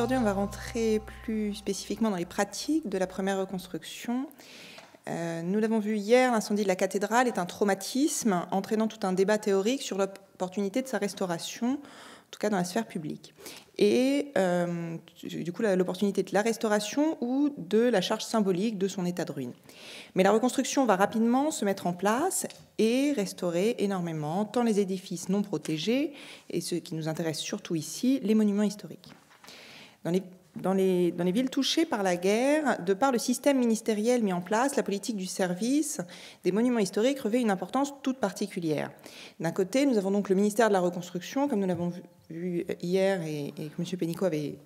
aujourd'hui, on va rentrer plus spécifiquement dans les pratiques de la première reconstruction. Nous l'avons vu hier, l'incendie de la cathédrale est un traumatisme entraînant tout un débat théorique sur l'opportunité de sa restauration, en tout cas dans la sphère publique. Et du coup, l'opportunité de la restauration ou de la charge symbolique de son état de ruine. Mais la reconstruction va rapidement se mettre en place et restaurer énormément tant les édifices non protégés et ce qui nous intéresse surtout ici, les monuments historiques. Dans les villes touchées par la guerre, de par le système ministériel mis en place, la politique du service des monuments historiques revêt une importance toute particulière. D'un côté, nous avons donc le ministère de la Reconstruction, comme nous l'avons vu hier et que M. Pénicaud avait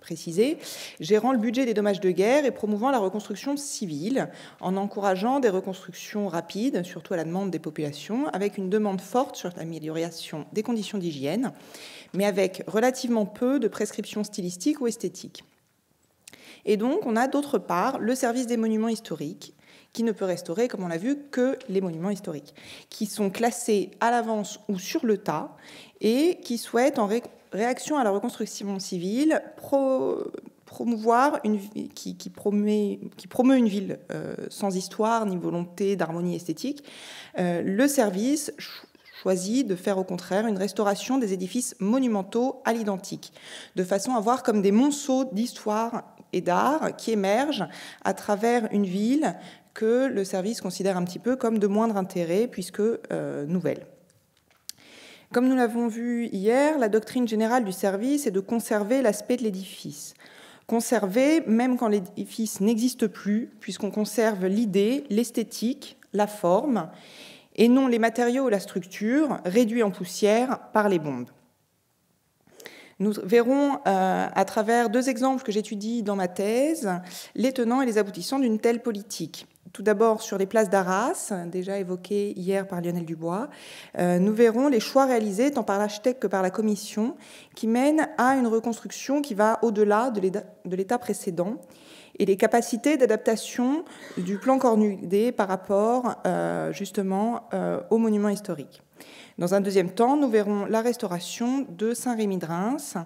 précisé, gérant le budget des dommages de guerre et promouvant la reconstruction civile en encourageant des reconstructions rapides, surtout à la demande des populations, avec une demande forte sur l'amélioration des conditions d'hygiène, mais avec relativement peu de prescriptions stylistiques ou esthétiques. Et donc, on a d'autre part le service des monuments historiques, qui ne peut restaurer, comme on l'a vu, que les monuments historiques, qui sont classés à l'avance ou sur le tas et qui souhaitent, en réaction à la reconstruction civile, promouvoir qui promeut une ville sans histoire ni volonté d'harmonie esthétique. Le service choisit de faire au contraire une restauration des édifices monumentaux à l'identique, de façon à voir comme des monceaux d'histoire et d'art qui émergent à travers une ville que le service considère un petit peu comme de moindre intérêt puisque nouvelle. Comme nous l'avons vu hier, la doctrine générale du service est de conserver l'aspect de l'édifice. Conserver même quand l'édifice n'existe plus, puisqu'on conserve l'idée, l'esthétique, la forme, et non les matériaux ou la structure réduits en poussière par les bombes. Nous verrons à travers deux exemples que j'étudie dans ma thèse les tenants et les aboutissants d'une telle politique. Tout d'abord, sur les places d'Arras, déjà évoquées hier par Lionel Dubois, nous verrons les choix réalisés tant par l'architecte que par la commission qui mènent à une reconstruction qui va au-delà de l'état précédent et les capacités d'adaptation du plan Cornudet par rapport justement aux monuments historiques. Dans un deuxième temps, nous verrons la restauration de Saint-Rémy-de-Reims.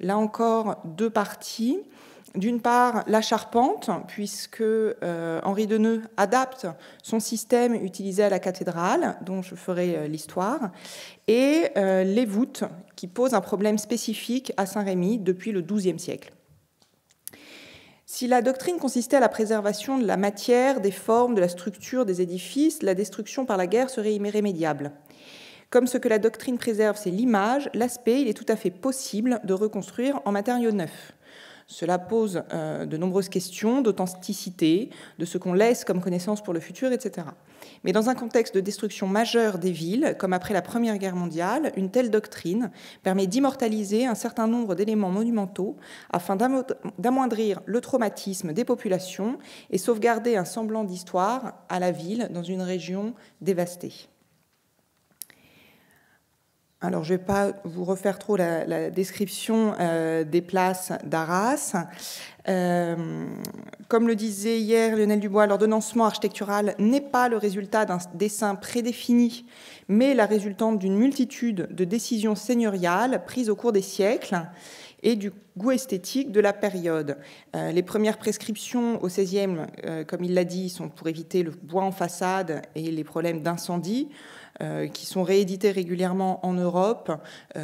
Là encore, deux parties. D'une part, la charpente, puisque Henri Deneux adapte son système utilisé à la cathédrale, dont je ferai l'histoire, et les voûtes, qui posent un problème spécifique à Saint-Rémy depuis le XIIe siècle. Si la doctrine consistait à la préservation de la matière, des formes, de la structure des édifices, la destruction par la guerre serait irrémédiable. Comme ce que la doctrine préserve, c'est l'image, l'aspect, il est tout à fait possible de reconstruire en matériaux neufs. Cela pose de nombreuses questions d'authenticité, de ce qu'on laisse comme connaissance pour le futur, etc. Mais dans un contexte de destruction majeure des villes, comme après la Première Guerre mondiale, une telle doctrine permet d'immortaliser un certain nombre d'éléments monumentaux afin d'amoindrir le traumatisme des populations et sauvegarder un semblant d'histoire à la ville dans une région dévastée. Alors, je ne vais pas vous refaire trop la description des places d'Arras. Comme le disait hier Lionel Dubois, l'ordonnancement architectural n'est pas le résultat d'un dessin prédéfini, mais la résultante d'une multitude de décisions seigneuriales prises au cours des siècles et du goût esthétique de la période. Les premières prescriptions au XVIe, comme il l'a dit, sont pour éviter le bois en façade et les problèmes d'incendie, qui sont réédités régulièrement en Europe,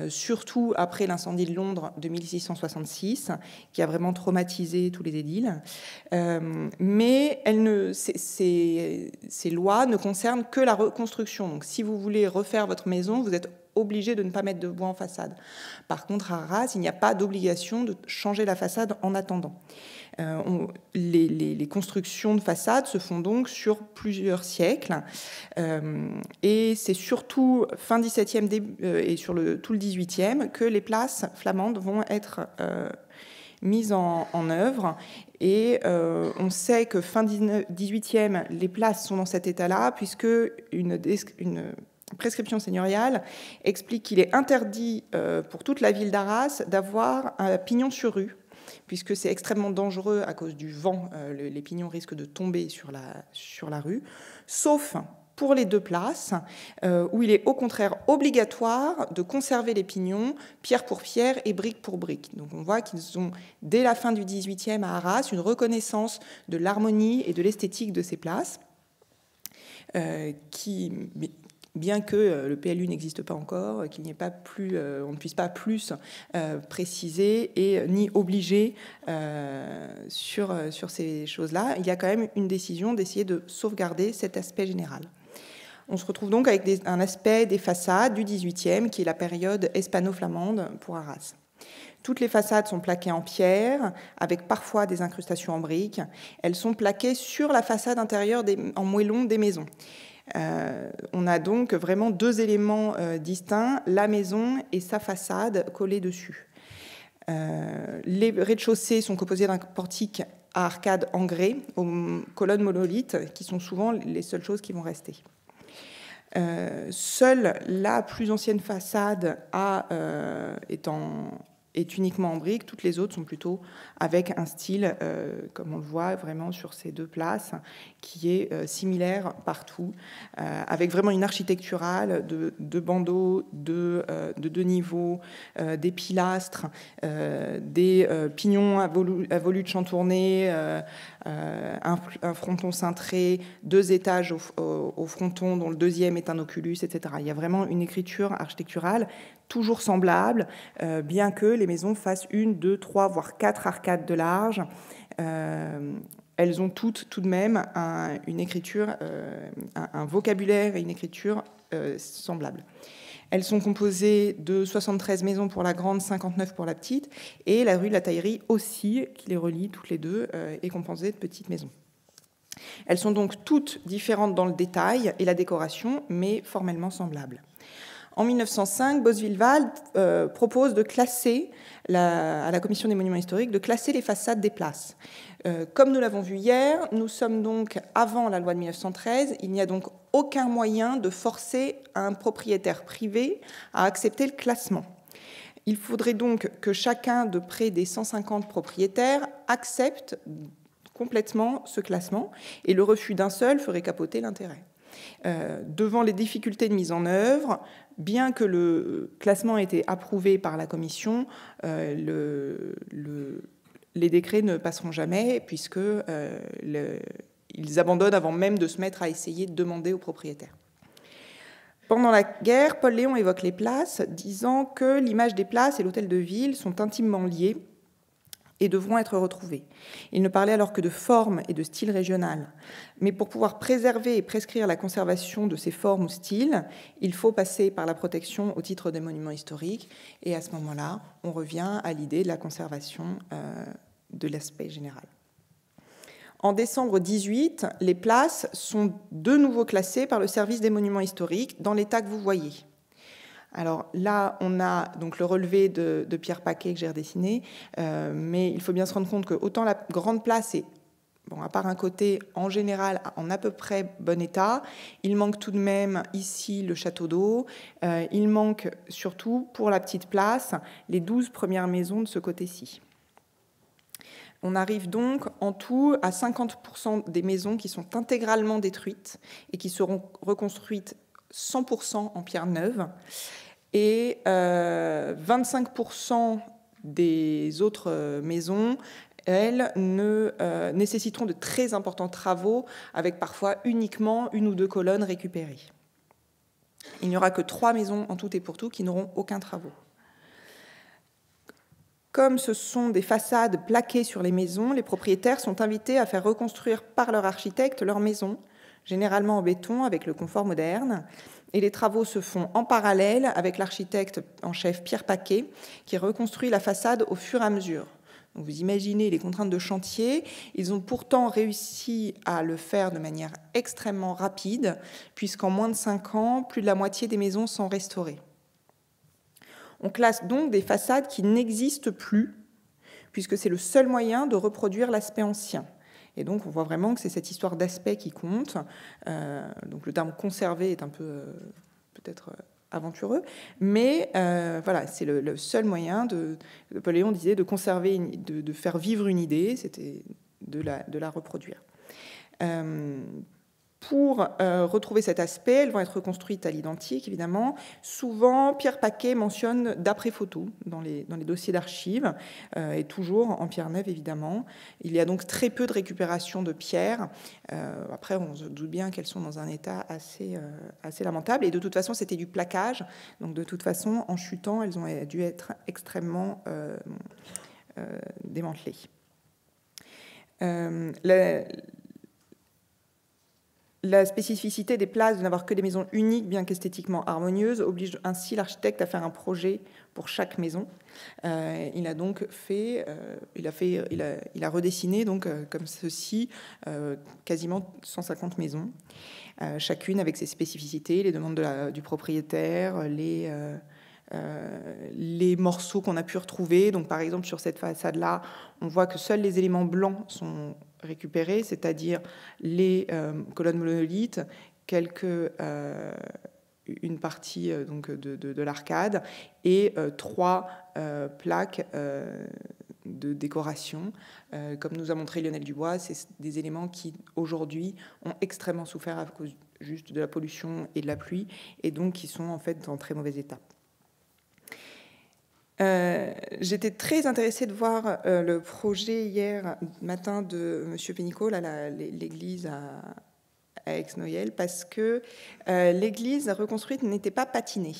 surtout après l'incendie de Londres de 1666, qui a vraiment traumatisé tous les édiles. Mais ces lois ne concernent que la reconstruction. Donc, si vous voulez refaire votre maison, vous êtes obligé de ne pas mettre de bois en façade. Par contre, à Arras, il n'y a pas d'obligation de changer la façade en attendant. Les constructions de façade se font donc sur plusieurs siècles et c'est surtout fin XVIIe et sur tout le XVIIIe que les places flamandes vont être mises en œuvre et on sait que fin XVIIIe, les places sont dans cet état-là puisque une prescription seigneuriale explique qu'il est interdit pour toute la ville d'Arras d'avoir un pignon sur rue, puisque c'est extrêmement dangereux à cause du vent. Les pignons risquent de tomber sur la rue, sauf pour les deux places, où il est au contraire obligatoire de conserver les pignons pierre pour pierre et brique pour brique. Donc on voit qu'ils ont, dès la fin du XVIIIe à Arras, une reconnaissance de l'harmonie et de l'esthétique de ces places, qui, bien que le PLU n'existe pas encore, qu'il n'y ait pas plus, on ne puisse pas plus préciser et ni obliger sur ces choses-là, il y a quand même une décision d'essayer de sauvegarder cet aspect général. On se retrouve donc avec un aspect des façades du XVIIIe, qui est la période hispano-flamande pour Arras. Toutes les façades sont plaquées en pierre, avec parfois des incrustations en briques. Elles sont plaquées sur la façade intérieure en moellon des maisons. On a donc vraiment deux éléments distincts, la maison et sa façade collée dessus. Les rez-de-chaussée sont composés d'un portique à arcades en grès, aux colonnes monolithes, qui sont souvent les seules choses qui vont rester. Seule la plus ancienne façade est uniquement en briques. Toutes les autres sont plutôt avec un style, comme on le voit vraiment sur ces deux places, qui est similaire partout, avec vraiment une architecturale de bandeaux, de deux niveaux, des pilastres, des pignons à volutes chantournées, un fronton cintré, deux étages au fronton dont le deuxième est un oculus, etc. Il y a vraiment une écriture architecturale toujours semblable, bien que les maisons fassent 1, 2, 3, voire 4 arcades de large. Elles ont toutes tout de même une écriture, un vocabulaire et une écriture semblables. Elles sont composées de 73 maisons pour la grande, 59 pour la petite, et la rue de la Taillerie aussi, qui les relie toutes les deux, est composée de petites maisons. Elles sont donc toutes différentes dans le détail et la décoration, mais formellement semblables. En 1905, Boswil-Wald propose de classer, à la Commission des monuments historiques, de classer les façades des places. Comme nous l'avons vu hier, nous sommes donc avant la loi de 1913. Il n'y a donc aucun moyen de forcer un propriétaire privé à accepter le classement. Il faudrait donc que chacun de près des 150 propriétaires accepte complètement ce classement, et le refus d'un seul ferait capoter l'intérêt. Devant les difficultés de mise en œuvre, bien que le classement ait été approuvé par la commission, les décrets ne passeront jamais, puisque ils abandonnent avant même de se mettre à essayer de demander aux propriétaires. Pendant la guerre, Paul Léon évoque les places, disant que l'image des places et l'hôtel de ville sont intimement liés et devront être retrouvés. Il ne parlait alors que de forme et de style régional. Mais pour pouvoir préserver et prescrire la conservation de ces formes ou styles, il faut passer par la protection au titre des monuments historiques. Et à ce moment-là, on revient à l'idée de la conservation de l'aspect général. En décembre 18, les places sont de nouveau classées par le service des monuments historiques dans l'état que vous voyez. Alors là, on a donc le relevé de Pierre Paquet que j'ai redessiné, mais il faut bien se rendre compte que autant la grande place est, bon, à part un côté en général en à peu près bon état, il manque tout de même ici le château d'eau, il manque surtout pour la petite place les 12 premières maisons de ce côté-ci. On arrive donc en tout à 50% des maisons qui sont intégralement détruites et qui seront reconstruites 100% en pierre neuve, et 25% des autres maisons, elles, nécessiteront de très importants travaux, avec parfois uniquement 1 ou 2 colonnes récupérées. Il n'y aura que 3 maisons en tout et pour tout qui n'auront aucun travaux. Comme ce sont des façades plaquées sur les maisons, les propriétaires sont invités à faire reconstruire par leur architecte leur maison, généralement en béton avec le confort moderne. Et les travaux se font en parallèle avec l'architecte en chef Pierre Paquet, qui reconstruit la façade au fur et à mesure. Donc vous imaginez les contraintes de chantier. Ils ont pourtant réussi à le faire de manière extrêmement rapide, puisqu'en moins de 5 ans, plus de la moitié des maisons sont restaurées. On classe donc des façades qui n'existent plus, puisque c'est le seul moyen de reproduire l'aspect ancien. Et donc, on voit vraiment que c'est cette histoire d'aspect qui compte. Donc, le terme conserver est un peu, peut-être, aventureux. Mais voilà, c'est le seul moyen Paul Léon disait, de conserver, de faire vivre une idée, c'était de la reproduire. Pour retrouver cet aspect, elles vont être reconstruites à l'identique, évidemment. Souvent, Pierre Paquet mentionne d'après-photos dans les dossiers d'archives, et toujours en pierre neuve, évidemment. Il y a donc très peu de récupération de pierres. Après, on se doute bien qu'elles sont dans un état assez lamentable. Et de toute façon, c'était du plaquage. Donc, de toute façon, en chutant, elles ont dû être extrêmement démantelées. La spécificité des places de n'avoir que des maisons uniques, bien qu'esthétiquement harmonieuses, oblige ainsi l'architecte à faire un projet pour chaque maison. Il a donc il a redessiné donc comme ceci quasiment 150 maisons, chacune avec ses spécificités, les demandes du propriétaire, les morceaux qu'on a pu retrouver. Donc, par exemple, sur cette façade-là, on voit que seuls les éléments blancs sont récupérés, c'est-à-dire les colonnes monolithes, une partie donc de l'arcade et 3 plaques de décoration. Comme nous a montré Lionel Dubois, c'est des éléments qui, aujourd'hui, ont extrêmement souffert à cause juste de la pollution et de la pluie, et donc qui sont en fait en très mauvais état. J'étais très intéressée de voir le projet hier matin de M. Pénicaud, l'église à Aix-Noyelles, parce que l'église reconstruite n'était pas patinée.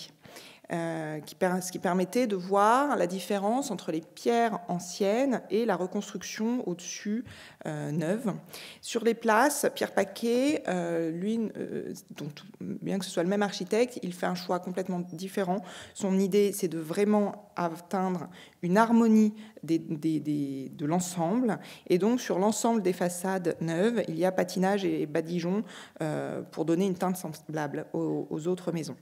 Ce qui permettait de voir la différence entre les pierres anciennes et la reconstruction au-dessus neuve. Sur les places, Pierre Paquet, bien que ce soit le même architecte, il fait un choix complètement différent. Son idée, c'est de vraiment atteindre une harmonie de l'ensemble. Et donc, sur l'ensemble des façades neuves, il y a patinage et badigeon pour donner une teinte semblable aux autres maisons.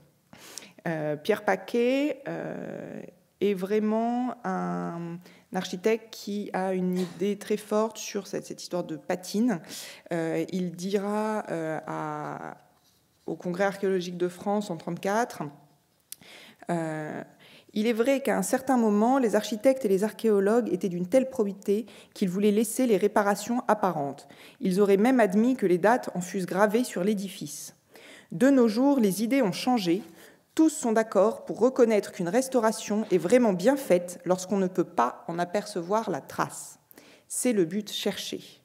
Pierre Paquet est vraiment un architecte qui a une idée très forte sur cette histoire de patine. Il dira au Congrès archéologique de France en 1934 il est vrai qu'à un certain moment, les architectes et les archéologues étaient d'une telle probité qu'ils voulaient laisser les réparations apparentes. Ils auraient même admis que les dates en fussent gravées sur l'édifice. De nos jours, les idées ont changé. Tous sont d'accord pour reconnaître qu'une restauration est vraiment bien faite lorsqu'on ne peut pas en apercevoir la trace. C'est le but cherché.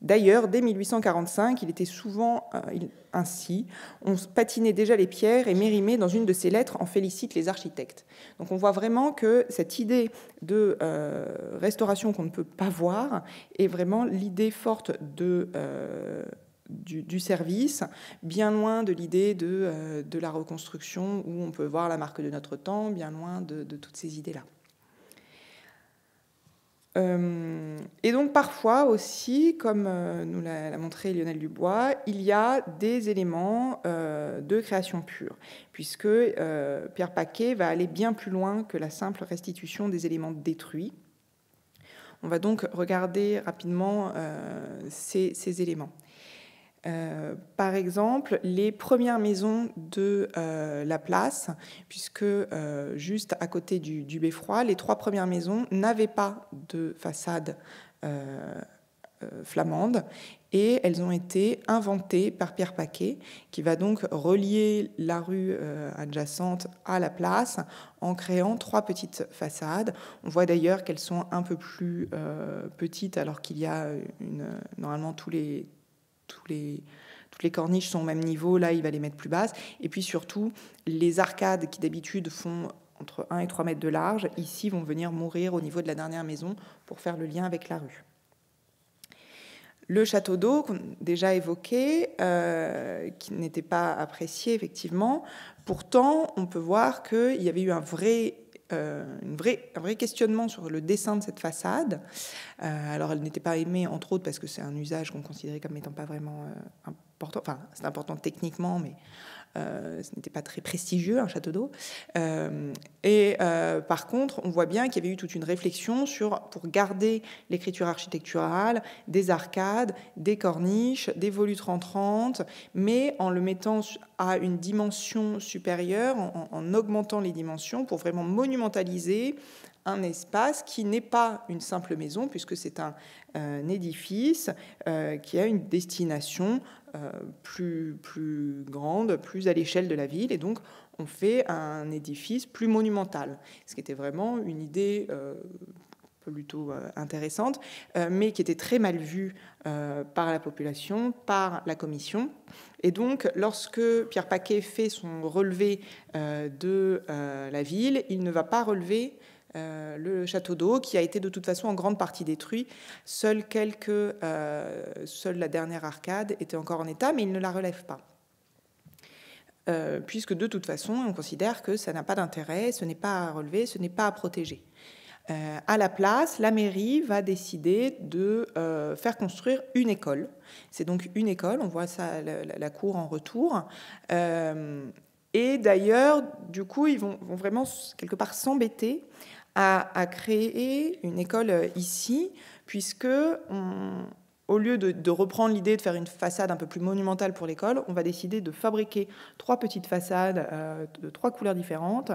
D'ailleurs, dès 1845, il était souvent ainsi. On patinait déjà les pierres et Mérimée, dans une de ses lettres, en félicite les architectes. Donc on voit vraiment que cette idée de restauration qu'on ne peut pas voir est vraiment l'idée forte du service, bien loin de l'idée de la reconstruction où on peut voir la marque de notre temps, bien loin de toutes ces idées-là. Et donc parfois aussi, comme nous l'a montré Lionel Dubois, il y a des éléments de création pure, puisque Pierre Paquet va aller bien plus loin que la simple restitution des éléments détruits. On va donc regarder rapidement ces éléments. Par exemple, les premières maisons de la place, puisque juste à côté du beffroi, les 3 premières maisons n'avaient pas de façade flamande et elles ont été inventées par Pierre Paquet, qui va donc relier la rue adjacente à la place en créant 3 petites façades. On voit d'ailleurs qu'elles sont un peu plus petites, alors qu'il y a normalement toutes les corniches sont au même niveau, là il va les mettre plus basses. Et puis surtout, les arcades qui d'habitude font entre 1 et 3 mètres de large, ici vont venir mourir au niveau de la dernière maison pour faire le lien avec la rue. Le château d'eau, qu'on a déjà évoqué, qui n'était pas apprécié effectivement, pourtant on peut voir qu'il y avait eu un vrai questionnement sur le dessin de cette façade. Alors elle n'était pas aimée entre autres parce que c'est un usage qu'on considérait comme n'étant pas vraiment important, enfin c'est important techniquement, mais ce n'était pas très prestigieux, un château d'eau. Par contre, on voit bien qu'il y avait eu toute une réflexion pour garder l'écriture architecturale, des arcades, des corniches, des volutes rentrantes, mais en le mettant à une dimension supérieure en augmentant les dimensions pour vraiment monumentaliser un espace qui n'est pas une simple maison, puisque c'est un édifice qui a une destination plus grande, plus à l'échelle de la ville, et donc on fait un édifice plus monumental, ce qui était vraiment une idée plutôt intéressante, mais qui était très mal vue par la population, par la commission. Et donc, lorsque Pierre Paquet fait son relevé de la ville, il ne va pas relever le château d'eau, qui a été de toute façon en grande partie détruit. Seule la dernière arcade était encore en état, mais il ne la relève pas. Puisque de toute façon, on considère que ça n'a pas d'intérêt, ce n'est pas à relever, ce n'est pas à protéger. À la place, la mairie va décider de faire construire une école. C'est donc une école, on voit ça, la cour en retour. Et d'ailleurs, du coup, ils vont vraiment quelque part s'embêter à créer une école ici, puisque au lieu de reprendre l'idée de faire une façade un peu plus monumentale pour l'école, on va décider de fabriquer 3 petites façades de 3 couleurs différentes,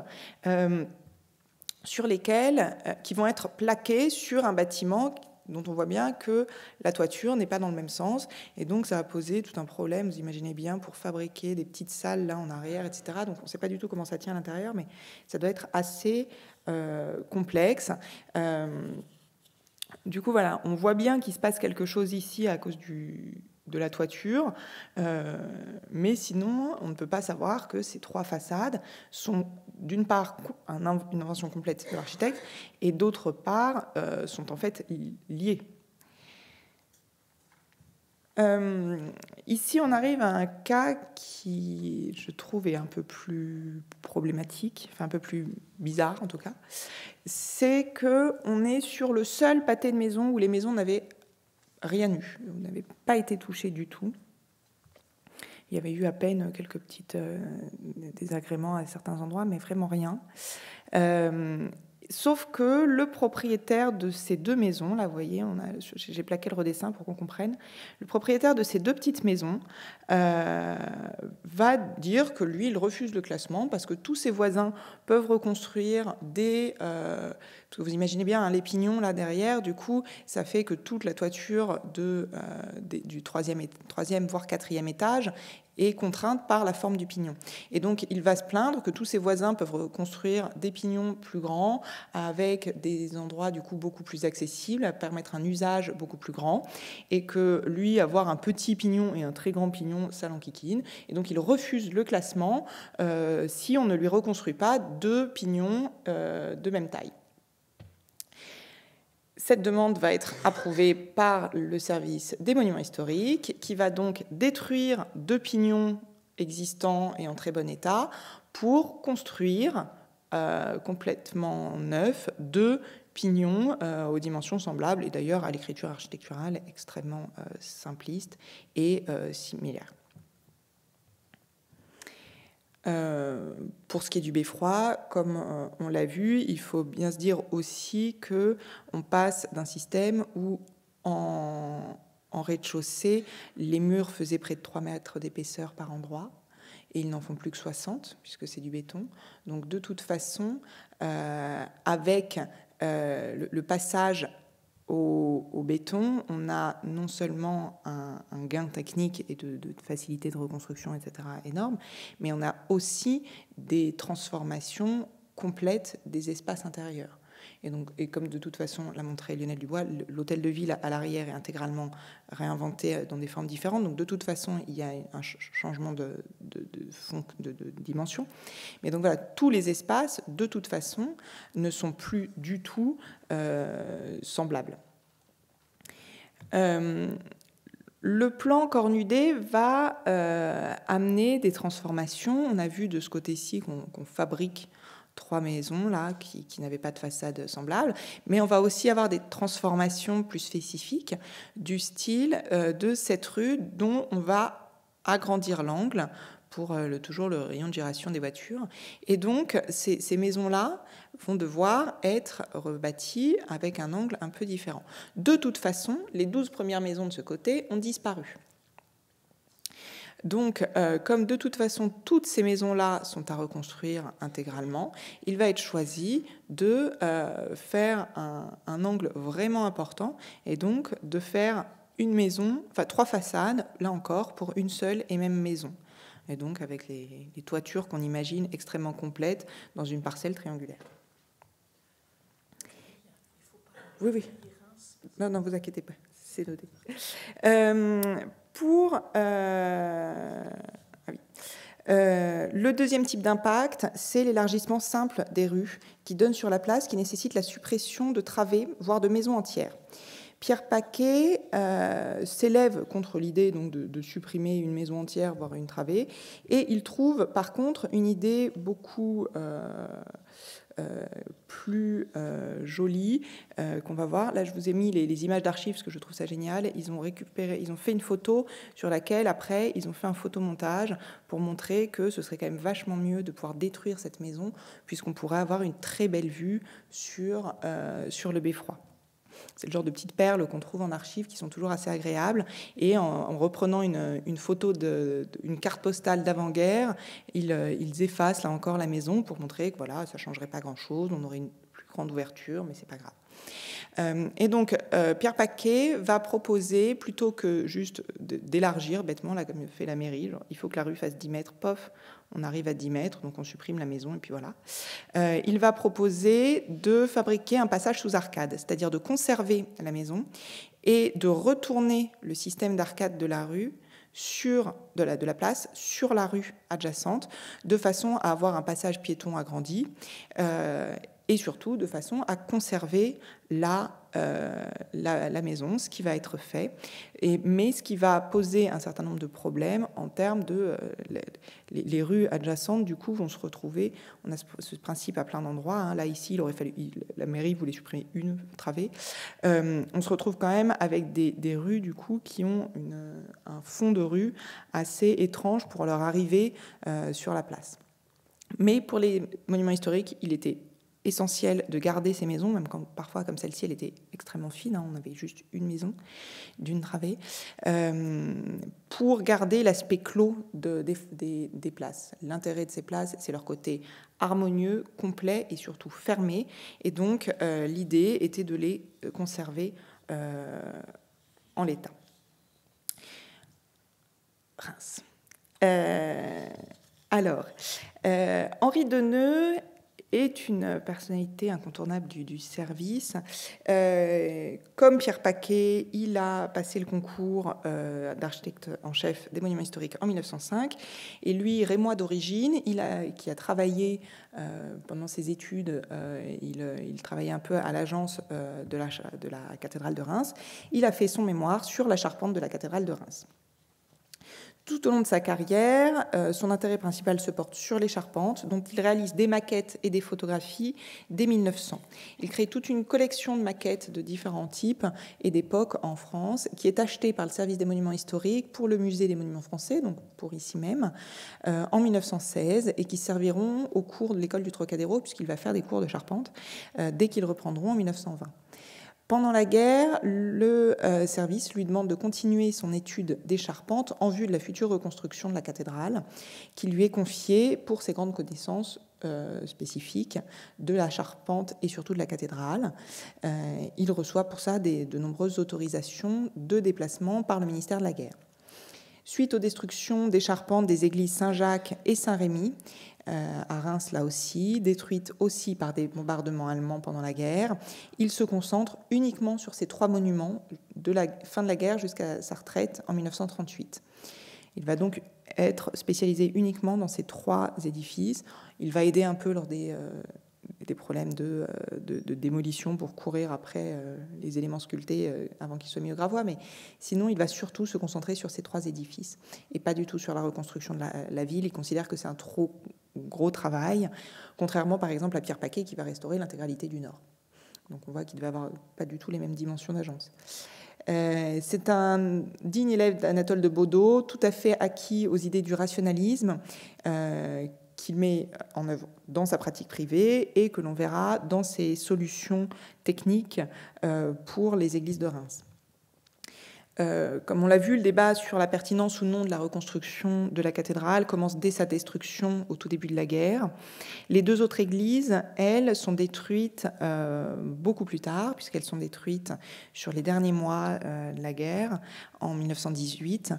sur lesquelles, qui vont être plaquées sur un bâtiment dont on voit bien que la toiture n'est pas dans le même sens. Et donc, ça va poser tout un problème, vous imaginez bien, pour fabriquer des petites salles là en arrière, etc. Donc, on ne sait pas du tout comment ça tient à l'intérieur, mais ça doit être assez complexe. Du coup, voilà, on voit bien qu'il se passe quelque chose ici à cause de la toiture, mais sinon, on ne peut pas savoir que ces 3 façades sont, d'une part, une invention complète de l'architecte, et d'autre part, sont en fait liées. Ici, on arrive à un cas qui, je trouve, est un peu plus problématique, enfin un peu plus bizarre en tout cas. C'est qu'on est sur le seul pâté de maison où les maisons n'avaient rien eu, n'avaient pas été touchées du tout. Il y avait eu à peine quelques petits désagréments à certains endroits, mais vraiment rien. Sauf que le propriétaire de ces 2 maisons, là vous voyez, j'ai plaqué le redessin pour qu'on comprenne, le propriétaire de ces 2 petites maisons va dire que lui, il refuse le classement parce que tous ses voisins peuvent reconstruire vous imaginez bien, hein, les pignons là derrière, du coup, ça fait que toute la toiture du 3e, voire 4e étage est contrainte par la forme du pignon. Et donc, il va se plaindre que tous ses voisins peuvent construire des pignons plus grands, avec des endroits du coup beaucoup plus accessibles, à permettre un usage beaucoup plus grand, et que lui, avoir un petit pignon et un très grand pignon, ça l'enquiquine. Et donc, il refuse le classement si on ne lui reconstruit pas 2 pignons de même taille. Cette demande va être approuvée par le service des monuments historiques, qui va donc détruire 2 pignons existants et en très bon état pour construire complètement neuf 2 pignons aux dimensions semblables, et d'ailleurs à l'écriture architecturale extrêmement simpliste et similaire. Pour ce qui est du beffroi, comme on l'a vu, il faut bien se dire aussi qu'on passe d'un système où en rez-de-chaussée, les murs faisaient près de 3 mètres d'épaisseur par endroit, et ils n'en font plus que 60, puisque c'est du béton. Donc de toute façon, avec le passage au béton, on a non seulement un gain technique et de facilité de reconstruction, etc., énorme, mais on a aussi des transformations complètes des espaces intérieurs. Et comme de toute façon l'a montré Lionel Dubois, l'hôtel de ville à l'arrière est intégralement réinventé dans des formes différentes. Donc de toute façon, il y a un changement de dimension. Mais donc voilà, tous les espaces, de toute façon, ne sont plus du tout semblables. Le plan Cornudet va amener des transformations. On a vu de ce côté-ci qu'on fabrique 3 maisons là qui n'avaient pas de façade semblable, mais on va aussi avoir des transformations plus spécifiques du style de cette rue dont on va agrandir l'angle pour toujours le rayon de giration des voitures. Et donc ces maisons-là vont devoir être rebâties avec un angle un peu différent. De toute façon, les 12 premières maisons de ce côté ont disparu. Donc, comme de toute façon, toutes ces maisons-là sont à reconstruire intégralement, il va être choisi de faire un angle vraiment important et donc de faire une maison, enfin 3 façades, là encore, pour une seule et même maison. Et donc avec les toitures qu'on imagine extrêmement complètes dans une parcelle triangulaire. Oui, oui. Non, non, vous inquiétez pas, c'est noté. Le deuxième type d'impact, c'est l'élargissement simple des rues qui donne sur la place, qui nécessite la suppression de travées, voire de maisons entières. Pierre Paquet s'élève contre l'idée donc de supprimer une maison entière, voire une travée, et il trouve par contre une idée beaucoup plus jolie qu'on va voir. Là, je vous ai mis les images d'archives parce que je trouve ça génial. Ils ont fait une photo sur laquelle, après, ils ont fait un photomontage pour montrer que ce serait quand même vachement mieux de pouvoir détruire cette maison puisqu'on pourrait avoir une très belle vue sur le beffroi. C'est le genre de petites perles qu'on trouve en archives qui sont toujours assez agréables. Et en reprenant une photo une carte postale d'avant-guerre, ils effacent là encore la maison pour montrer que voilà, ça ne changerait pas grand-chose, on aurait une plus grande ouverture, mais c'est pas grave. Et donc, Pierre Paquet va proposer, plutôt que juste d'élargir bêtement, là, comme fait la mairie, genre, il faut que la rue fasse 10 mètres, pof, on arrive à 10 mètres, donc on supprime la maison, et puis voilà. Il va proposer de fabriquer un passage sous arcade, c'est-à-dire de conserver la maison et de retourner le système d'arcade de la rue de la place sur la rue adjacente, de façon à avoir un passage piéton agrandi, et surtout de façon à conserver la maison, ce qui va être fait, mais ce qui va poser un certain nombre de problèmes en termes de... les rues adjacentes, du coup, vont se retrouver... On a ce principe à plein d'endroits. Hein. Là, ici, la mairie voulait supprimer une travée. On se retrouve quand même avec des rues, du coup, qui ont un fond de rue assez étrange pour leur arrivée sur la place. Mais pour les monuments historiques, il était essentiel de garder ces maisons, même quand parfois, comme celle-ci, elle était extrêmement fine, hein, on avait juste une maison d'une travée, pour garder l'aspect clos des places. L'intérêt de ces places, c'est leur côté harmonieux, complet et surtout fermé. Et donc, l'idée était de les conserver en l'état. Reims. Henri Deneux est une personnalité incontournable du service. Comme Pierre Paquet, il a passé le concours d'architecte en chef des monuments historiques en 1905. Et lui, rémois d'origine, qui a travaillé pendant ses études, il travaillait un peu à l'agence de la cathédrale de Reims. Il a fait son mémoire sur la charpente de la cathédrale de Reims. Tout au long de sa carrière, son intérêt principal se porte sur les charpentes, dont il réalise des maquettes et des photographies dès 1900. Il crée toute une collection de maquettes de différents types et d'époques en France, qui est achetée par le service des monuments historiques pour le musée des monuments français, donc pour ici même, en 1916, et qui serviront au cours de l'école du Trocadéro, puisqu'il va faire des cours de charpente dès qu'ils reprendront en 1920. Pendant la guerre, le service lui demande de continuer son étude des charpentes en vue de la future reconstruction de la cathédrale, qui lui est confiée pour ses grandes connaissances spécifiques de la charpente et surtout de la cathédrale. Il reçoit pour ça de nombreuses autorisations de déplacement par le ministère de la Guerre. Suite aux destructions des charpentes des églises Saint-Jacques et Saint-Rémy, à Reims là aussi, détruites aussi par des bombardements allemands pendant la guerre, il se concentre uniquement sur ces 3 monuments de la fin de la guerre jusqu'à sa retraite en 1938. Il va donc être spécialisé uniquement dans ces 3 édifices. Il va aider un peu lors des problèmes de démolition pour courir après les éléments sculptés avant qu'ils soient mis au gravois, mais sinon il va surtout se concentrer sur ces 3 édifices et pas du tout sur la reconstruction de la ville. Il considère que c'est un trop gros travail, contrairement par exemple à Pierre Paquet qui va restaurer l'intégralité du Nord. Donc on voit qu'il devait avoir pas du tout les mêmes dimensions d'agence. C'est un digne élève d'Anatole de Baudot, tout à fait acquis aux idées du rationalisme, qu'il met en œuvre dans sa pratique privée et que l'on verra dans ses solutions techniques pour les églises de Reims. Comme on l'a vu, le débat sur la pertinence ou non de la reconstruction de la cathédrale commence dès sa destruction au tout début de la guerre. Les deux autres églises, elles, sont détruites beaucoup plus tard, puisqu'elles sont détruites sur les derniers mois de la guerre, en 1918.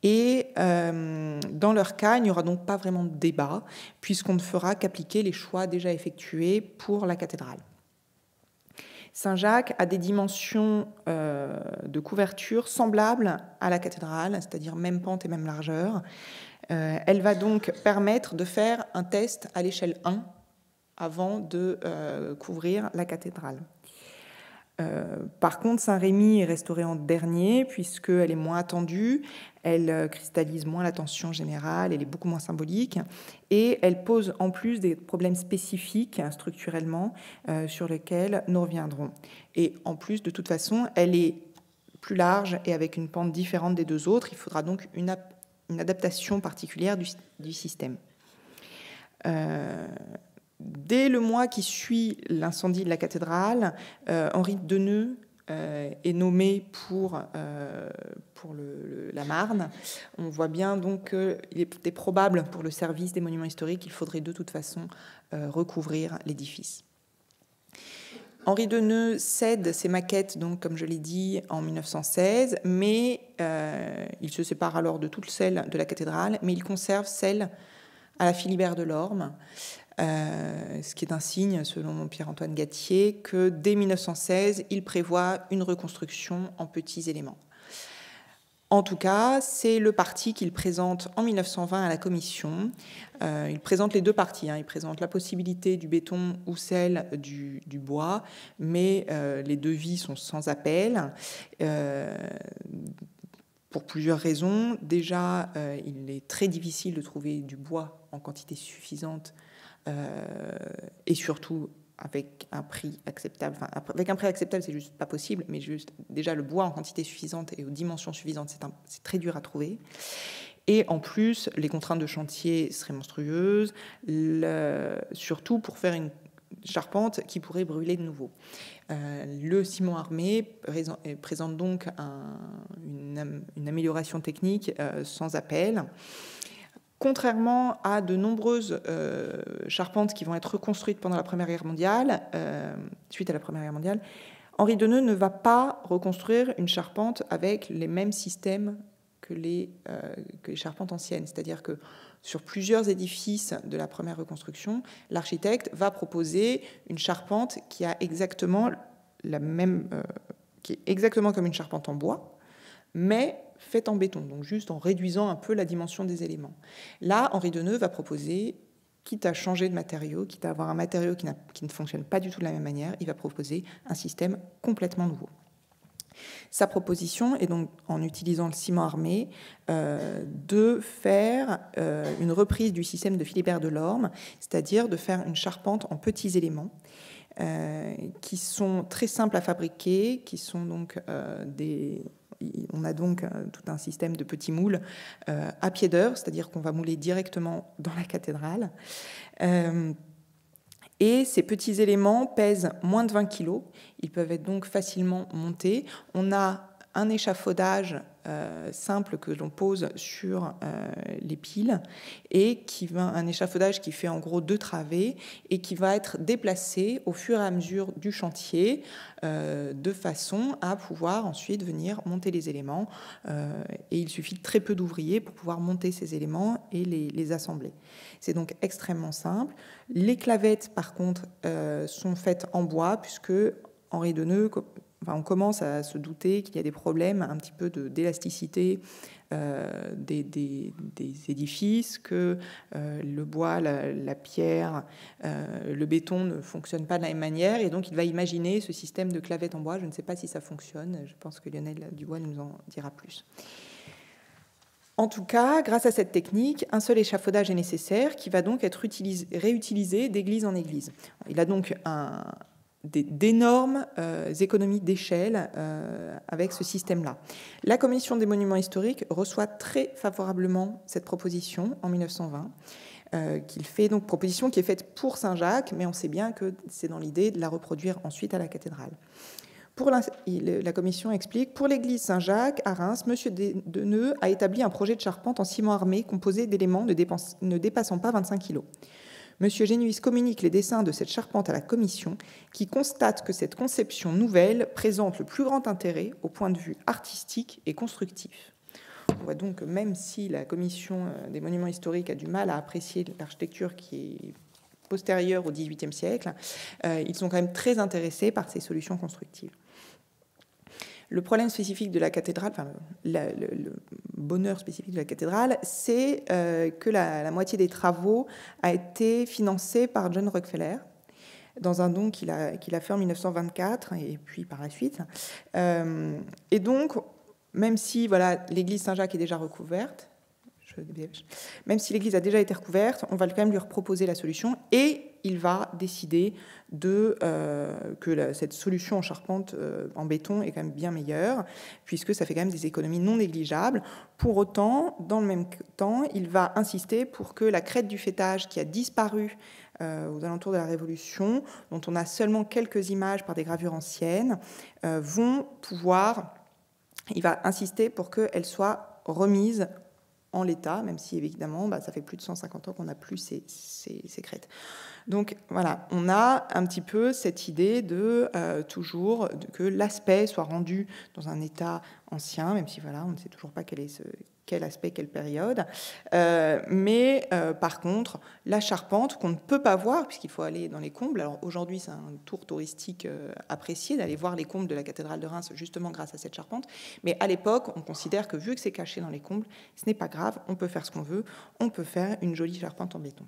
Et dans leur cas, il n'y aura donc pas vraiment de débat, puisqu'on ne fera qu'appliquer les choix déjà effectués pour la cathédrale. Saint-Jacques a des dimensions de couverture semblables à la cathédrale, c'est-à-dire même pente et même largeur. Elle va donc permettre de faire un test à l'échelle 1 avant de couvrir la cathédrale. Par contre, Saint-Rémy est restaurée en dernier, puisqu'elle est moins attendue, elle cristallise moins l'attention générale, elle est beaucoup moins symbolique, et elle pose en plus des problèmes spécifiques structurellement sur lesquels nous reviendrons. Et en plus, de toute façon, elle est plus large et avec une pente différente des deux autres. Il faudra donc une adaptation particulière du système. Dès le mois qui suit l'incendie de la cathédrale, Henri de Deneux est nommé pour la Marne. On voit bien donc qu'il était probable pour le service des monuments historiques qu'il faudrait de toute façon recouvrir l'édifice. Henri de Deneux cède ses maquettes, donc, comme je l'ai dit, en 1916, mais il se sépare alors de toutes celles de la cathédrale, mais il conserve celle à la Philibert Delorme. Ce qui est un signe, selon Pierre-Antoine Gattier, que dès 1916, il prévoit une reconstruction en petits éléments. En tout cas, c'est le parti qu'il présente en 1920 à la commission. Il présente les deux parties. Il présente la possibilité du béton ou celle du bois, mais les devis sont sans appel. Pour plusieurs raisons. Déjà, il est très difficile de trouver du bois en quantité suffisante et surtout avec un prix acceptable. Enfin, avec un prix acceptable, c'est juste pas possible, mais juste déjà le bois en quantité suffisante et aux dimensions suffisantes, c'est très dur à trouver. Et en plus, les contraintes de chantier seraient monstrueuses, surtout pour faire une charpente qui pourrait brûler de nouveau. Le ciment armé présente donc une amélioration technique sans appel. Contrairement à de nombreuses charpentes qui vont être reconstruites pendant la Première Guerre mondiale, suite à la Première Guerre mondiale, Henri de Deneux ne va pas reconstruire une charpente avec les mêmes systèmes que les charpentes anciennes. C'est-à-dire que sur plusieurs édifices de la première reconstruction, l'architecte va proposer une charpente qui a exactement qui est exactement comme une charpente en bois, mais faite en béton, donc juste en réduisant un peu la dimension des éléments. Là, Henri de Deneux va proposer, quitte à changer de matériau, quitte à avoir un matériau qui ne fonctionne pas du tout de la même manière, il va proposer un système complètement nouveau. Sa proposition est donc, en utilisant le ciment armé, de faire une reprise du système de Philibert Delorme, c'est-à-dire de faire une charpente en petits éléments, qui sont très simples à fabriquer, qui sont donc on a donc tout un système de petits moules à pied d'œuvre, c'est-à-dire qu'on va mouler directement dans la cathédrale. Et ces petits éléments pèsent moins de 20 kg. Ils peuvent être donc facilement montés. On a un échafaudage simple que l'on pose sur les piles et un échafaudage qui fait en gros 2 travées et qui va être déplacé au fur et à mesure du chantier de façon à pouvoir ensuite venir monter les éléments. Et il suffit de très peu d'ouvriers pour pouvoir monter ces éléments et les assembler. C'est donc extrêmement simple. Les clavettes, par contre, sont faites en bois puisque Henri de Deneux, on commence à se douter qu'il y a des problèmes un petit peu d'élasticité des édifices, que le bois, la pierre, le béton ne fonctionnent pas de la même manière, et donc il va imaginer ce système de clavettes en bois. Je ne sais pas si ça fonctionne, je pense que Lionel Dubois nous en dira plus. En tout cas, grâce à cette technique, un seul échafaudage est nécessaire qui va donc être réutilisé d'église en église. Il a donc d'énormes économies d'échelle avec ce système-là. La Commission des monuments historiques reçoit très favorablement cette proposition en 1920, proposition qui est faite pour Saint-Jacques, mais on sait bien que c'est dans l'idée de la reproduire ensuite à la cathédrale. La commission explique, pour l'église Saint-Jacques à Reims, M. Deneux a établi un projet de charpente en ciment armé composé d'éléments ne dépassant pas 25 kg. M. Génuis communique les dessins de cette charpente à la commission, qui constate que cette conception nouvelle présente le plus grand intérêt au point de vue artistique et constructif. On voit donc que même si la commission des monuments historiques a du mal à apprécier l'architecture qui est postérieure au XVIIIe siècle, ils sont quand même très intéressés par ces solutions constructives. Le problème spécifique de la cathédrale, enfin le bonheur spécifique de la cathédrale, c'est que la moitié des travaux a été financée par John Rockefeller dans un don qu'il a fait en 1924 et puis par la suite. Et donc, même si l'église Saint-Jacques est déjà recouverte, même si l'église a déjà été recouverte, on va quand même lui proposer la solution et il va décider que cette solution en charpente en béton est quand même bien meilleure, puisque ça fait quand même des économies non négligeables. Pour autant, dans le même temps, il va insister pour que la crête du faîtage qui a disparu aux alentours de la Révolution, dont on a seulement quelques images par des gravures anciennes, il va insister pour qu'elle soit remise en l'état, même si évidemment ça fait plus de 150 ans qu'on n'a plus ces crêtes. Donc voilà, on a un petit peu cette idée que l'aspect soit rendu dans un état ancien, même si on ne sait toujours pas quel aspect, quelle période. Mais par contre, la charpente qu'on ne peut pas voir, puisqu'il faut aller dans les combles. Alors aujourd'hui, c'est un tour touristique apprécié d'aller voir les combles de la cathédrale de Reims, justement grâce à cette charpente. Mais à l'époque, on considère que vu que c'est caché dans les combles, ce n'est pas grave, on peut faire ce qu'on veut, on peut faire une jolie charpente en béton.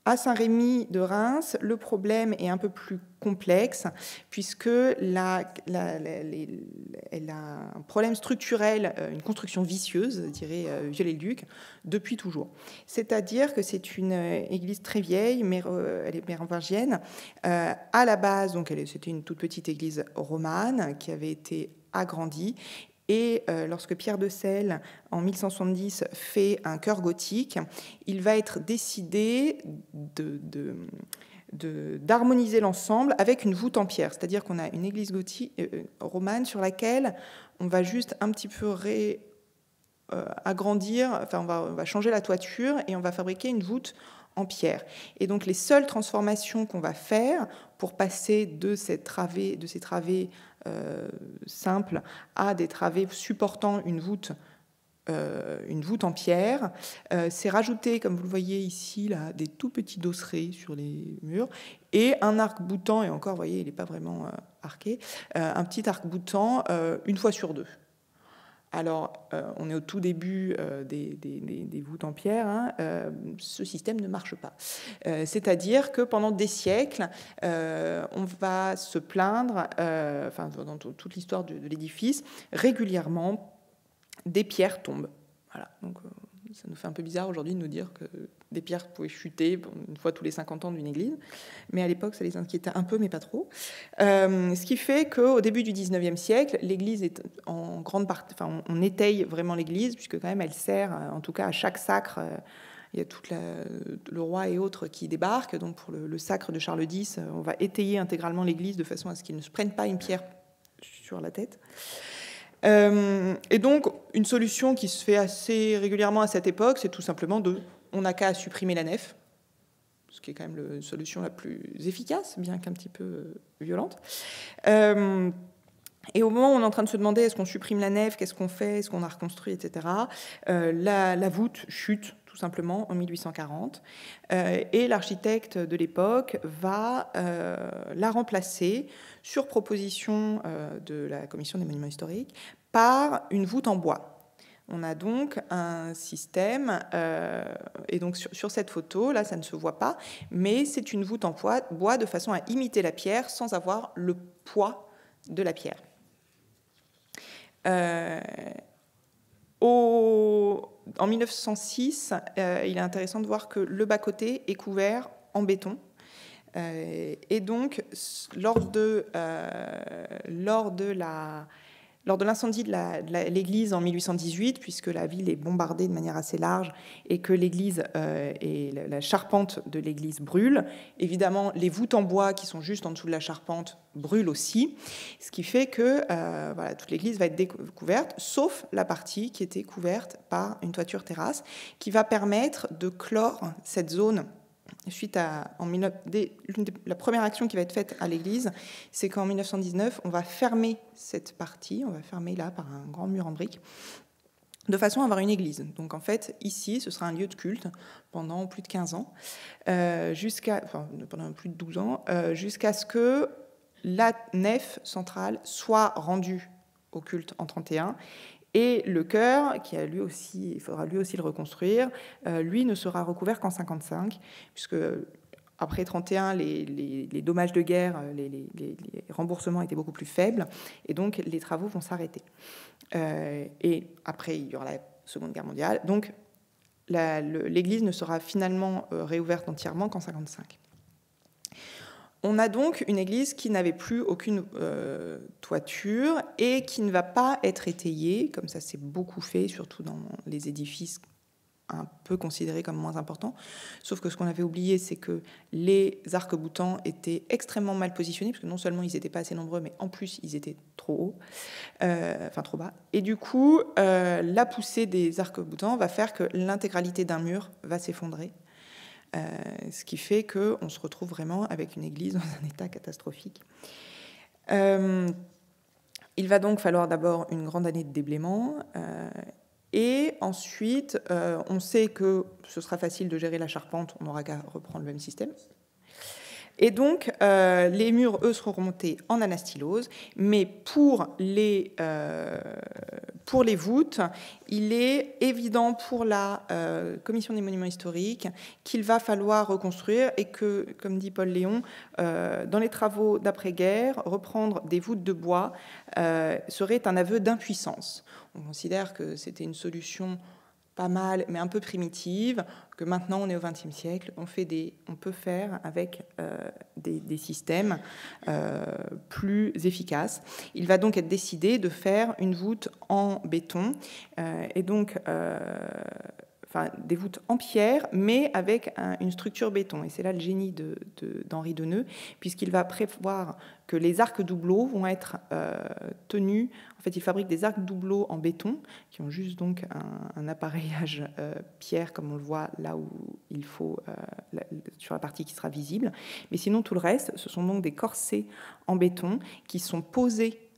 À Saint-Rémy de Reims, le problème est un peu plus complexe puisque elle a un problème structurel, une construction vicieuse, dirait Viollet-le-Duc, depuis toujours. C'est-à-dire que c'est une église très vieille, elle est mérovingienne. À la base, donc c'était une toute petite église romane qui avait été agrandie. Et lorsque Pierre de Celles, en 1170, fait un chœur gothique, il va être décidé d'harmoniser l'ensemble avec une voûte en pierre. C'est-à-dire qu'on a une église gothique romane sur laquelle on va juste un petit peu agrandir, on va changer la toiture et on va fabriquer une voûte en pierre. Et donc les seules transformations qu'on va faire pour passer de ces travées simples à des travées supportant une voûte en pierre, c'est rajouter, comme vous le voyez ici, là, des tout petits dosserets sur les murs et un arc-boutant, et encore, vous voyez, il n'est pas vraiment arqué, un petit arc-boutant une fois sur deux. Alors, on est au tout début des voûtes en pierre, ce système ne marche pas. C'est-à-dire que pendant des siècles, on va se plaindre, dans toute l'histoire de l'édifice, régulièrement, des pierres tombent. Voilà, donc ça nous fait un peu bizarre aujourd'hui de nous dire que des pierres pouvaient chuter une fois tous les 50 ans d'une église. Mais à l'époque, ça les inquiétait un peu, mais pas trop. Ce qui fait qu'au début du 19e siècle, l'église est en grande partie... on étaye vraiment l'église, puisque quand même elle sert, en tout cas à chaque sacre... il y a le roi et autres qui débarquent. Donc pour le sacre de Charles X, on va étayer intégralement l'église de façon à ce qu'ils ne se prennent pas une pierre sur la tête. Et donc, une solution qui se fait assez régulièrement à cette époque, c'est tout simplement on n'a qu'à supprimer la nef, ce qui est quand même la solution la plus efficace, bien qu'un petit peu violente. Et au moment où on est en train de se demander est-ce qu'on supprime la nef, qu'est-ce qu'on fait, est-ce qu'on la reconstruit, etc., la voûte chute tout simplement en 1840, et l'architecte de l'époque va la remplacer sur proposition de la Commission des monuments historiques par une voûte en bois. On a donc un système, et donc sur cette photo, là ça ne se voit pas, mais c'est une voûte en bois de façon à imiter la pierre sans avoir le poids de la pierre. En 1906, il est intéressant de voir que le bas-côté est couvert en béton. Et donc, lors de Lors de l'incendie de l'église en 1818, puisque la ville est bombardée de manière assez large et que l'église et la charpente de l'église brûlent, évidemment, les voûtes en bois qui sont juste en dessous de la charpente brûlent aussi, ce qui fait que voilà, toute l'église va être découverte, sauf la partie qui était couverte par une toiture terrasse, qui va permettre de clore cette zone. Suite à la première action qui va être faite à l'église, c'est qu'en 1919, on va fermer cette partie, on va fermer là par un grand mur en briques, de façon à avoir une église. Donc en fait, ici, ce sera un lieu de culte pendant plus de 15 ans, pendant plus de 12 ans, jusqu'à ce que la nef centrale soit rendue au culte en 1931. Et le chœur, qui a lui aussi, il faudra lui aussi le reconstruire, lui ne sera recouvert qu'en 1955, puisque après 1931, les dommages de guerre, les remboursements étaient beaucoup plus faibles, et donc les travaux vont s'arrêter. Et après, il y aura la Seconde Guerre mondiale, donc l'église ne sera finalement réouverte entièrement qu'en 1955. On a donc une église qui n'avait plus aucune toiture et qui ne va pas être étayée, comme ça c'est beaucoup fait, surtout dans les édifices un peu considérés comme moins importants. Sauf que ce qu'on avait oublié, c'est que les arcs-boutants étaient extrêmement mal positionnés, parce que non seulement ils n'étaient pas assez nombreux, mais en plus ils étaient trop hauts, trop bas. Et du coup, la poussée des arcs-boutants va faire que l'intégralité d'un mur va s'effondrer. Ce qui fait qu'on se retrouve vraiment avec une église dans un état catastrophique. Il va donc falloir d'abord une grande année de déblaiement, et ensuite, on sait que ce sera facile de gérer la charpente, on n'aura qu'à reprendre le même système. Et donc, les murs, eux, seront remontés en anastylose, mais pour les voûtes, il est évident pour la Commission des monuments historiques qu'il va falloir reconstruire et que, comme dit Paul Léon, dans les travaux d'après-guerre, reprendre des voûtes de bois serait un aveu d'impuissance. On considère que c'était une solution pas mal, mais un peu primitive, que maintenant on est au XXe siècle, on peut faire avec des systèmes plus efficaces. Il va donc être décidé de faire une voûte en béton, et donc des voûtes en pierre, mais avec une structure béton. Et c'est là le génie d'Henri Deneux, puisqu'il va prévoir que les arcs doubleaux vont être tenus. En fait, il fabrique des arcs doubleaux en béton, qui ont juste donc un appareillage pierre, comme on le voit là où il faut, sur la partie qui sera visible. Mais sinon, tout le reste, ce sont donc des corsets en béton qui sont posés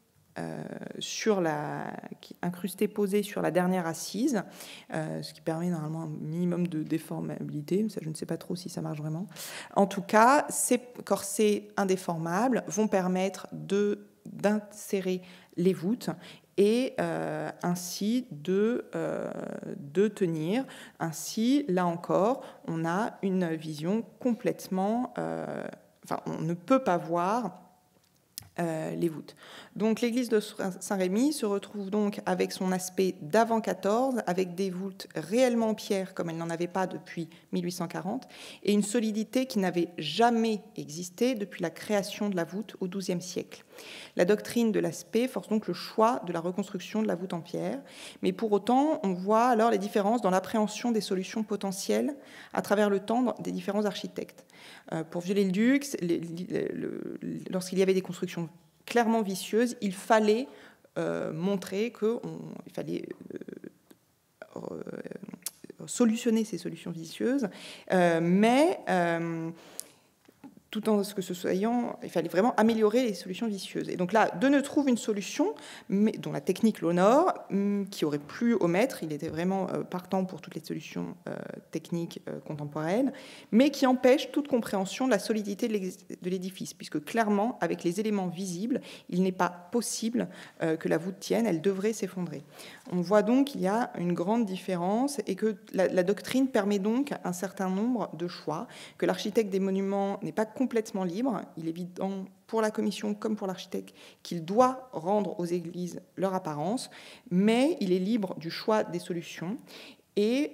incrusté, posé sur la dernière assise, ce qui permet normalement un minimum de déformabilité. Ça, je ne sais pas trop si ça marche vraiment. En tout cas, ces corsets indéformables vont permettre d'insérer les voûtes et ainsi de tenir. Ainsi, là encore, on a une vision complètement... on ne peut pas voir les voûtes. Donc l'église de Saint-Rémy se retrouve donc avec son aspect d'avant 14, avec des voûtes réellement en pierre comme elle n'en avait pas depuis 1840, et une solidité qui n'avait jamais existé depuis la création de la voûte au XIIe siècle. La doctrine de l'aspect force donc le choix de la reconstruction de la voûte en pierre, mais pour autant, on voit alors les différences dans l'appréhension des solutions potentielles à travers le temps des différents architectes. Pour Viollet-le-Duc, lorsqu'il y avait des constructions clairement vicieuses, il fallait montrer qu'il fallait solutionner ces solutions vicieuses, mais tout en ce que ce soit il fallait vraiment améliorer les solutions vicieuses. Et donc là, Deneux trouve une solution dont la technique l'honore, qui aurait plu au maître, il était vraiment partant pour toutes les solutions techniques contemporaines, mais qui empêche toute compréhension de la solidité de l'édifice, puisque clairement, avec les éléments visibles, il n'est pas possible que la voûte tienne, elle devrait s'effondrer. On voit donc qu'il y a une grande différence et que la doctrine permet donc un certain nombre de choix, que l'architecte des monuments n'est pas complètement libre. Il est évident pour la commission comme pour l'architecte qu'il doit rendre aux églises leur apparence, mais il est libre du choix des solutions. Et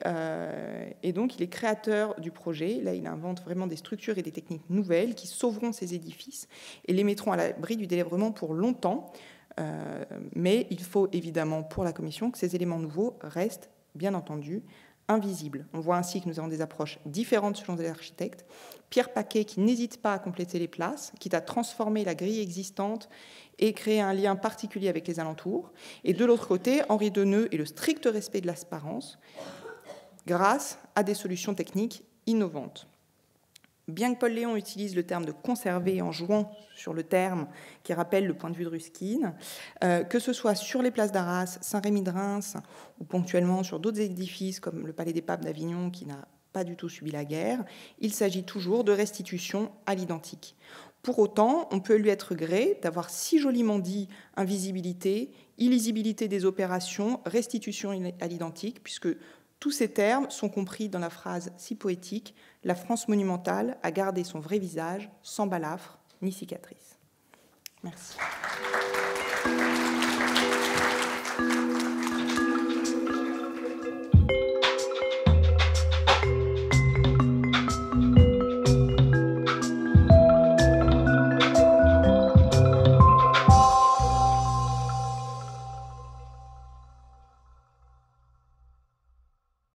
donc, il est créateur du projet. Là, il invente vraiment des structures et des techniques nouvelles qui sauveront ces édifices et les mettront à l'abri du délabrement pour longtemps. Mais il faut évidemment, pour la Commission, que ces éléments nouveaux restent, bien entendu, invisibles. On voit ainsi que nous avons des approches différentes selon les architectes. Pierre Paquet, qui n'hésite pas à compléter les places, quitte à transformer la grille existante et créer un lien particulier avec les alentours. Et de l'autre côté, Henri Deneux et le strict respect de l'apparence, grâce à des solutions techniques innovantes. Bien que Paul Léon utilise le terme de conserver en jouant sur le terme qui rappelle le point de vue de Ruskin, que ce soit sur les places d'Arras, Saint-Rémy de Reims ou ponctuellement sur d'autres édifices comme le Palais des Papes d'Avignon qui n'a pas du tout subi la guerre, il s'agit toujours de restitution à l'identique. Pour autant, on peut lui être gré d'avoir si joliment dit invisibilité, illisibilité des opérations, restitution à l'identique, puisque tous ces termes sont compris dans la phrase si poétique « La France monumentale a gardé son vrai visage, sans balafre ni cicatrice ». Merci.